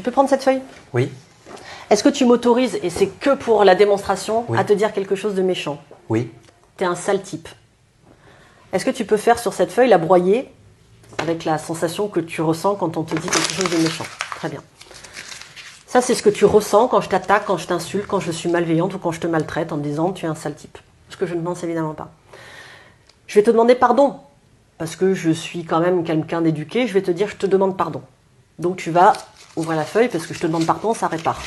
Tu peux prendre cette feuille? Oui. Est-ce que tu m'autorises, et c'est que pour la démonstration, Oui. à te dire quelque chose de méchant? Oui. T'es un sale type. Est-ce que tu peux faire sur cette feuille, la broyer, avec la sensation que tu ressens quand on te dit quelque chose de méchant? Très bien. Ça, c'est ce que tu ressens quand je t'attaque, quand je t'insulte, quand je suis malveillante ou quand je te maltraite en te disant tu es un sale type. Ce que je ne pense évidemment pas. Je vais te demander pardon, parce que je suis quand même quelqu'un d'éduqué, je vais te dire je te demande pardon. Donc tu vas ouvrir la feuille, parce que je te demande pardon, ça répare.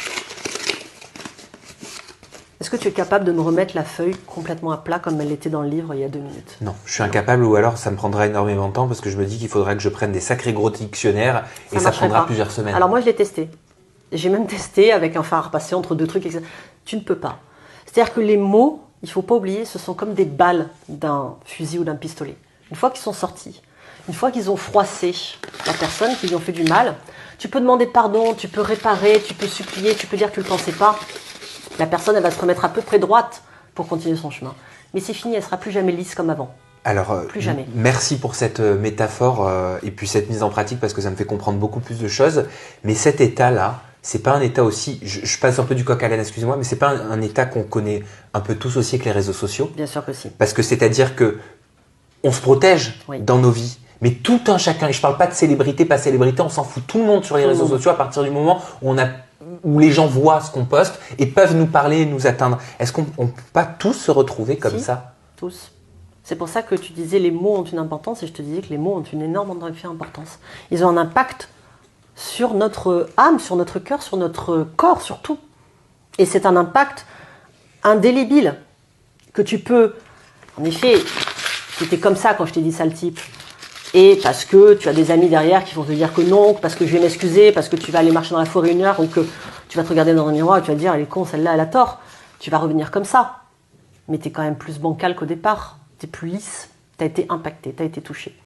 Est-ce que tu es capable de me remettre la feuille complètement à plat comme elle était dans le livre il y a 2 minutes? Non, je suis incapable, ou alors ça me prendra énormément de temps parce que je me dis qu'il faudrait que je prenne des sacrés gros dictionnaires et ça marcherait prendra pas. plusieurs semaines. Alors moi je l'ai testé. J'ai même testé avec un phare passé entre 2 trucs, etc. Tu ne peux pas. C'est-à-dire que les mots, il ne faut pas oublier, ce sont comme des balles d'un fusil ou d'un pistolet. Une fois qu'ils sont sortis, une fois qu'ils ont froissé la personne, qu'ils lui ont fait du mal, tu peux demander pardon, tu peux réparer, tu peux supplier, tu peux dire que tu ne le pensais pas. La personne, elle va se remettre à peu près droite pour continuer son chemin. Mais c'est fini, elle ne sera plus jamais lisse comme avant. Alors, Plus jamais. merci pour cette métaphore et puis cette mise en pratique parce que ça me fait comprendre beaucoup plus de choses. Mais cet état-là, c'est pas un état aussi, je passe un peu du coq à l'âne, excusez-moi, mais c'est pas un état qu'on connaît un peu tous aussi avec les réseaux sociaux. Bien sûr que si. Parce que c'est-à-dire que on se protège Oui. dans nos vies. Mais tout un chacun, et je parle pas de célébrité, pas célébrité, on s'en fout tout le monde sur les réseaux sociaux à partir du moment où les gens voient ce qu'on poste et peuvent nous parler et nous atteindre. Est-ce qu'on ne peut pas tous se retrouver comme Si, ça? tous. C'est pour ça que tu disais les mots ont une importance et je te disais que les mots ont une énorme importance. Ils ont un impact sur notre âme, sur notre cœur, sur notre corps, sur tout. Et c'est un impact indélébile que tu peux... En effet, c'était comme ça quand je t'ai dit sale type. Et parce que tu as des amis derrière qui vont te dire que non, parce que je vais m'excuser, parce que tu vas aller marcher dans la forêt 1 heure ou que tu vas te regarder dans un miroir et tu vas te dire elle est con, celle-là, elle a tort. Tu vas revenir comme ça. Mais tu es quand même plus bancal qu'au départ. Tu es plus lisse. Tu as été impacté, tu as été touché.